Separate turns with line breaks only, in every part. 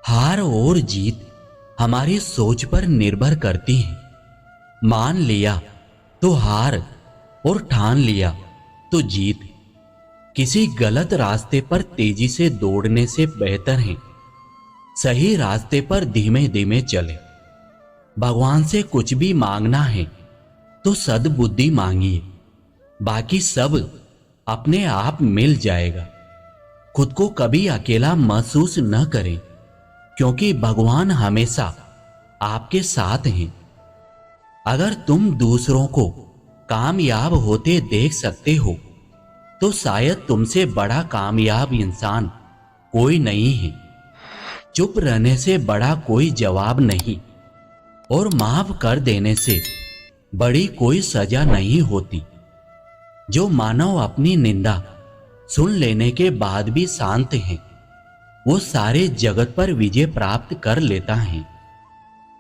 हार और जीत हमारी सोच पर निर्भर करती है। मान लिया तो हार और ठान लिया तो जीत। किसी गलत रास्ते पर तेजी से दौड़ने से बेहतर है सही रास्ते पर धीमे धीमे चले। भगवान से कुछ भी मांगना है तो सद्बुद्धि मांगिए, बाकी सब अपने आप मिल जाएगा। खुद को कभी अकेला महसूस न करें, क्योंकि भगवान हमेशा आपके साथ हैं। अगर तुम दूसरों को कामयाब होते देख सकते हो तो शायद तुमसे बड़ा कामयाब इंसान कोई नहीं है। चुप रहने से बड़ा कोई जवाब नहीं, और माफ कर देने से बड़ी कोई सजा नहीं होती। जो मानव अपनी निंदा सुन लेने के बाद भी शांत है, वो सारे जगत पर विजय प्राप्त कर लेता है।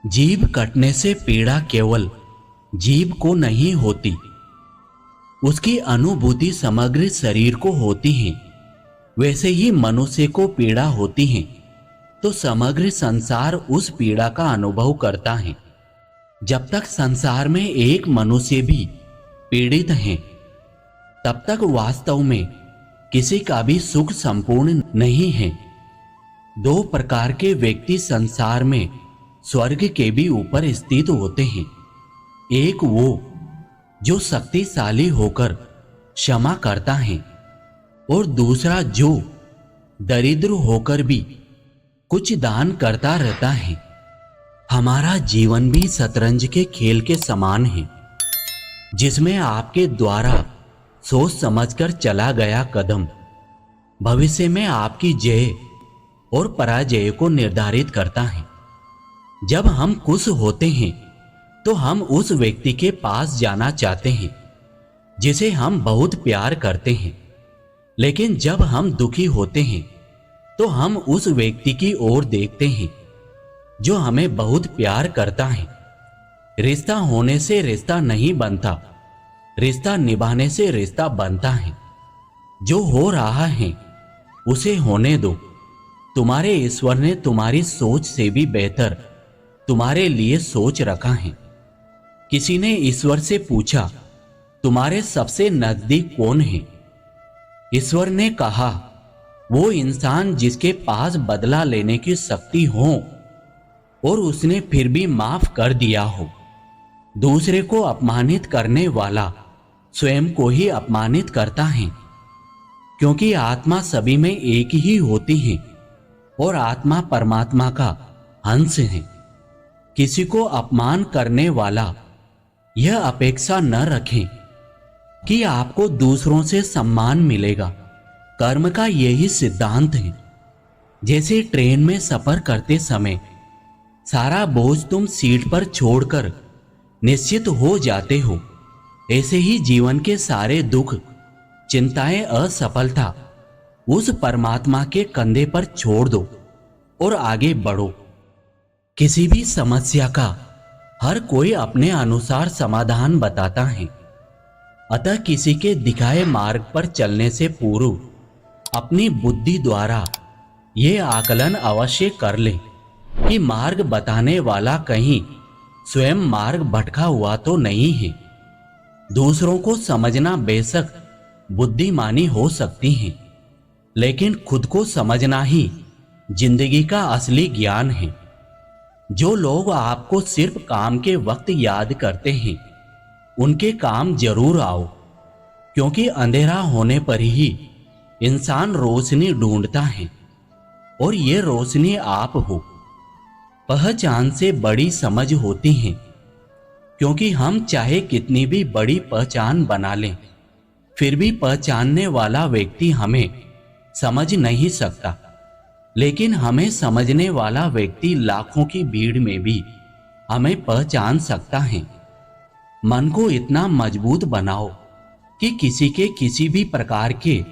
जीभ कटने से पीड़ा केवल जीभ को नहीं होती, उसकी अनुभूति समग्र शरीर को होती है। वैसे ही मनुष्य को पीड़ा होती है तो समग्र संसार उस पीड़ा का अनुभव करता है। जब तक संसार में एक मनुष्य भी पीड़ित है, तब तक वास्तव में किसी का भी सुख संपूर्ण नहीं है। दो प्रकार के व्यक्ति संसार में स्वर्ग के भी ऊपर स्थित होते हैं। एक वो जो शक्तिशाली होकर क्षमा करता है, और दूसरा जो दरिद्र होकर भी कुछ दान करता रहता है। हमारा जीवन भी शतरंज के खेल के समान है, जिसमें आपके द्वारा सोच समझकर चला गया कदम भविष्य में आपकी जय और पराजय को निर्धारित करता है। जब हम खुश होते हैं तो हम उस व्यक्ति के पास जाना चाहते हैं जिसे हम बहुत प्यार करते हैं, लेकिन जब हम दुखी होते हैं तो हम उस व्यक्ति की ओर देखते हैं जो हमें बहुत प्यार करता है। रिश्ता होने से रिश्ता नहीं बनता, रिश्ता निभाने से रिश्ता बनता है। जो हो रहा है उसे होने दो। तुम्हारे ईश्वर ने तुम्हारी सोच से भी बेहतर तुम्हारे लिए सोच रखा है। किसी ने ईश्वर से पूछा, तुम्हारे सबसे नजदीक कौन है? ईश्वर ने कहा, वो इंसान जिसके पास बदला लेने की शक्ति हो और उसने फिर भी माफ कर दिया हो। दूसरे को अपमानित करने वाला स्वयं को ही अपमानित करता है, क्योंकि आत्मा सभी में एक ही होती है और आत्मा परमात्मा का अंश है। किसी को अपमान करने वाला यह अपेक्षा न रखें कि आपको दूसरों से सम्मान मिलेगा। कर्म का यही सिद्धांत है। जैसे ट्रेन में सफर करते समय सारा बोझ तुम सीट पर छोड़कर निश्चित हो जाते हो, ऐसे ही जीवन के सारे दुख, चिंताएं, असफलता उस परमात्मा के कंधे पर छोड़ दो और आगे बढ़ो। किसी भी समस्या का हर कोई अपने अनुसार समाधान बताता है, अतः किसी के दिखाए मार्ग पर चलने से पूर्व अपनी बुद्धि द्वारा यह आकलन अवश्य कर ले कि मार्ग बताने वाला कहीं स्वयं मार्ग भटका हुआ तो नहीं है। दूसरों को समझना बेशक बुद्धिमानी हो सकती है, लेकिन खुद को समझना ही जिंदगी का असली ज्ञान है। जो लोग आपको सिर्फ काम के वक्त याद करते हैं, उनके काम जरूर आओ, क्योंकि अंधेरा होने पर ही इंसान रोशनी ढूंढता है, और ये रोशनी आप हो। पहचान से बड़ी समझ होती है, क्योंकि हम चाहे कितनी भी बड़ी पहचान बना लें, फिर भी पहचानने वाला व्यक्ति हमें समझ नहीं सकता। लेकिन हमें समझने वाला व्यक्ति लाखों की भीड़ में भी हमें पहचान सकता है। मन को इतना मजबूत बनाओ कि किसी के किसी भी प्रकार के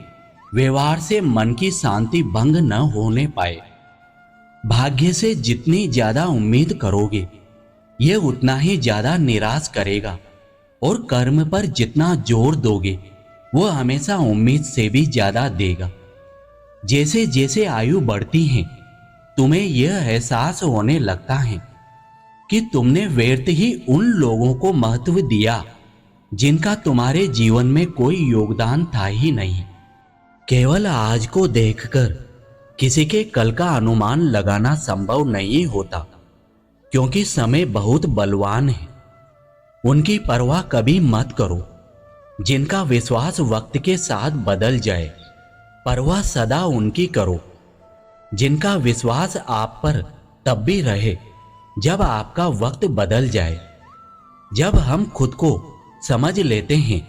व्यवहार से मन की शांति भंग न होने पाए। भाग्य से जितनी ज्यादा उम्मीद करोगे, यह उतना ही ज्यादा निराश करेगा, और कर्म पर जितना जोर दोगे, वह हमेशा उम्मीद से भी ज्यादा देगा। जैसे जैसे आयु बढ़ती है, तुम्हें यह एहसास होने लगता है कि तुमने व्यर्थ ही उन लोगों को महत्व दिया जिनका तुम्हारे जीवन में कोई योगदान था ही नहीं। केवल आज को देखकर किसी के कल का अनुमान लगाना संभव नहीं होता, क्योंकि समय बहुत बलवान है। उनकी परवाह कभी मत करो जिनका विश्वास वक्त के साथ बदल जाए। परवाह सदा उनकी करो जिनका विश्वास आप पर तब भी रहे जब आपका वक्त बदल जाए। जब हम खुद को समझ लेते हैं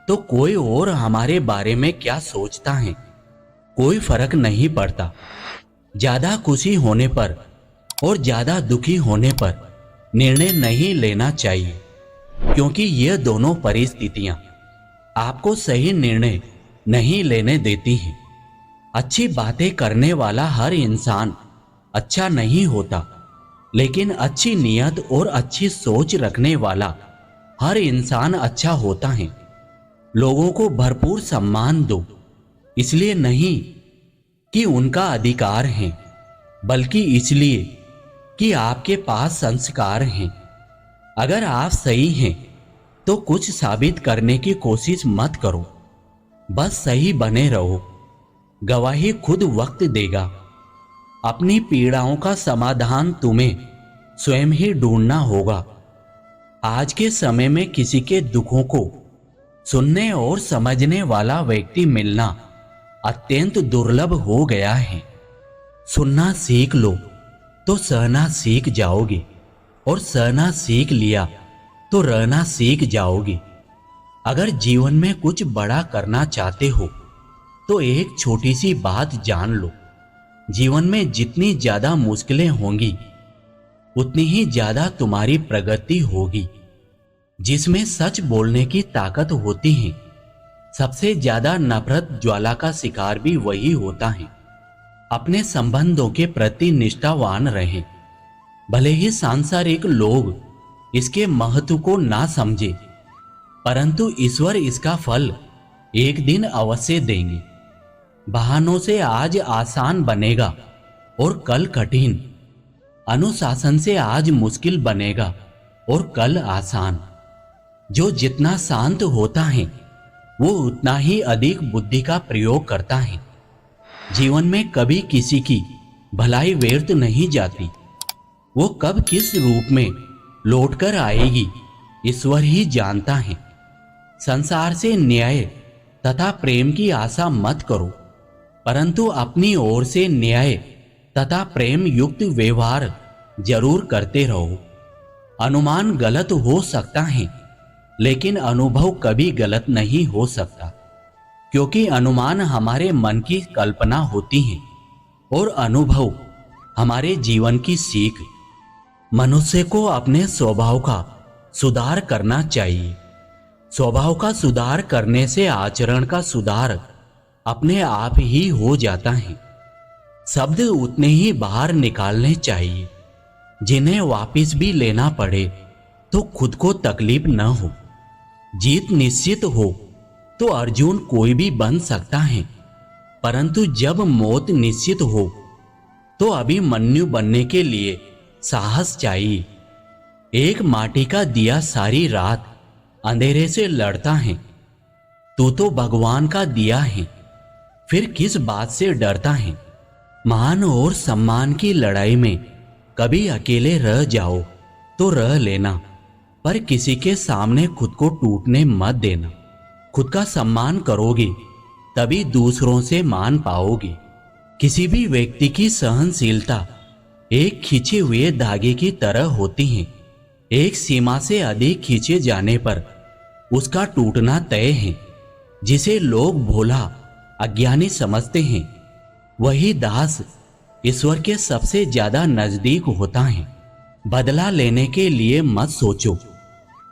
तो कोई और हमारे बारे में क्या सोचता है कोई फर्क नहीं पड़ता। ज्यादा खुशी होने पर और ज्यादा दुखी होने पर निर्णय नहीं लेना चाहिए, क्योंकि ये दोनों परिस्थितियां आपको सही निर्णय नहीं लेने देती हैं। अच्छी बातें करने वाला हर इंसान अच्छा नहीं होता, लेकिन अच्छी नीयत और अच्छी सोच रखने वाला हर इंसान अच्छा होता है। लोगों को भरपूर सम्मान दो, इसलिए नहीं कि उनका अधिकार है, बल्कि इसलिए कि आपके पास संस्कार हैं। अगर आप सही हैं तो कुछ साबित करने की कोशिश मत करो, बस सही बने रहो। गवाही खुद वक्त देगा। अपनी पीड़ाओं का समाधान तुम्हें स्वयं ही ढूंढना होगा। आज के समय में किसी के दुखों को सुनने और समझने वाला व्यक्ति मिलना अत्यंत दुर्लभ हो गया है। सुनना सीख लो तो सहना सीख जाओगे, और सहना सीख लिया तो रहना सीख जाओगे। अगर जीवन में कुछ बड़ा करना चाहते हो तो एक छोटी सी बात जान लो, जीवन में जितनी ज्यादा मुश्किलें होंगी उतनी ही ज्यादा तुम्हारी प्रगति होगी। जिसमें सच बोलने की ताकत होती है, सबसे ज्यादा नफरत ज्वाला का शिकार भी वही होता है। अपने संबंधों के प्रति निष्ठावान रहें, भले ही सांसारिक लोग इसके महत्व को ना समझे, परंतु ईश्वर इसका फल एक दिन अवश्य देंगे। बहानों से आज आसान बनेगा और कल कठिन, अनुशासन से आज मुश्किल बनेगा और कल आसान। जो जितना शांत होता है वो उतना ही अधिक बुद्धि का प्रयोग करता है। जीवन में कभी किसी की भलाई व्यर्थ नहीं जाती, वो कब किस रूप में लौटकर आएगी ईश्वर ही जानता है। संसार से न्याय तथा प्रेम की आशा मत करो, परंतु अपनी ओर से न्याय तथा प्रेम युक्त व्यवहार जरूर करते रहो। अनुमान गलत हो सकता है, लेकिन अनुभव कभी गलत नहीं हो सकता, क्योंकि अनुमान हमारे मन की कल्पना होती है और अनुभव हमारे जीवन की सीख। मनुष्य को अपने स्वभाव का सुधार करना चाहिए। स्वभाव का सुधार करने से आचरण का सुधार अपने आप ही हो जाता है। शब्द उतने ही बाहर निकालने चाहिए जिन्हें वापस भी लेना पड़े तो खुद को तकलीफ न हो। जीत निश्चित हो तो अर्जुन कोई भी बन सकता है, परंतु जब मौत निश्चित हो तो अभिमन्यु बनने के लिए साहस चाहिए। एक माटी का दिया सारी रात अंधेरे से लड़ता है, तू तो भगवान का दिया है, फिर किस बात से डरता है। मान और सम्मान की लड़ाई में कभी अकेले रह जाओ तो रह लेना, पर किसी के सामने खुद को टूटने मत देना। खुद का सम्मान करोगे तभी दूसरों से मान पाओगे। किसी भी व्यक्ति की सहनशीलता एक खींचे हुए धागे की तरह होती है। एक सीमा से अधिक खींचे जाने पर उसका टूटना तय है। जिसे लोग भोला अज्ञानी समझते हैं, वही दास ईश्वर के सबसे ज्यादा नजदीक होता है। बदला लेने के लिए मत सोचो,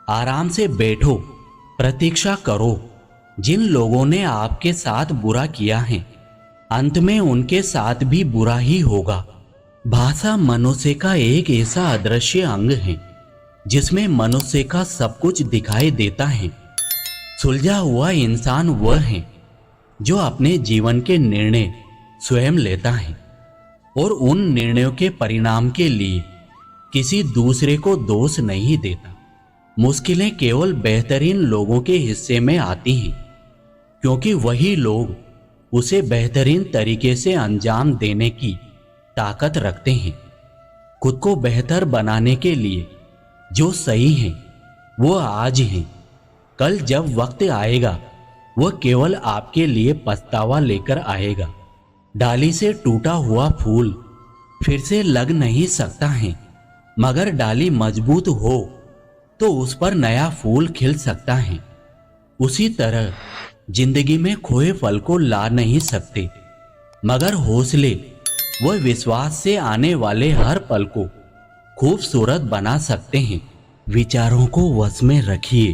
आराम से बैठो, प्रतीक्षा करो। जिन लोगों ने आपके साथ बुरा किया है, अंत में उनके साथ भी बुरा ही होगा। भाषा मनुष्य का एक ऐसा अदृश्य अंग है जिसमें मनुष्य का सब कुछ दिखाई देता है। सुलझा हुआ इंसान वह है जो अपने जीवन के निर्णय स्वयं लेता है। और उन निर्णयों के परिणाम के लिए किसी दूसरे को दोष नहीं देता। मुश्किलें केवल बेहतरीन लोगों के हिस्से में आती हैं, क्योंकि वही लोग उसे बेहतरीन तरीके से अंजाम देने की ताकत रखते हैं। खुद को बेहतर बनाने के लिए जो सही है वो आज है। कल जब वक्त आएगा वह केवल आपके लिए पछतावा लेकर आएगा। डाली से टूटा हुआ फूल फिर से लग नहीं सकता है, मगर डाली मजबूत हो तो उस पर नया फूल खिल सकता है। उसी तरह जिंदगी में खोए फल को ला नहीं सकते, मगर हौसले व विश्वास से आने वाले हर पल को खूबसूरत बना सकते हैं। विचारों को वश में रखिए,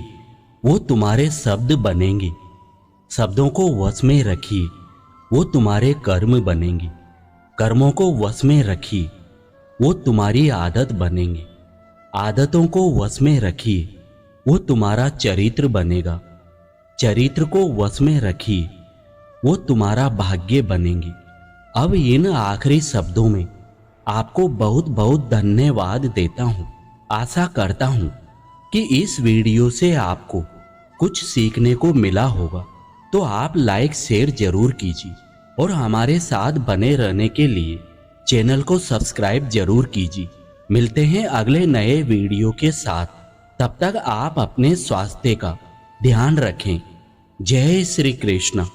वो तुम्हारे शब्द बनेंगे। शब्दों को वश में रखिए, वो तुम्हारे कर्म बनेंगे। कर्मों को वश में रखिए, वो तुम्हारी आदत बनेंगे। आदतों को वश में रखिए, वो तुम्हारा चरित्र बनेगा। चरित्र को वश में रखिए, वो तुम्हारा भाग्य बनेंगे। अब इन आखिरी शब्दों में आपको बहुत बहुत धन्यवाद देता हूं। आशा करता हूं कि इस वीडियो से आपको कुछ सीखने को मिला होगा। तो आप लाइक शेयर जरूर कीजिए और हमारे साथ बने रहने के लिए चैनल को सब्सक्राइब जरूर कीजिए। मिलते हैं अगले नए वीडियो के साथ। तब तक आप अपने स्वास्थ्य का ध्यान रखें। जय श्री कृष्ण।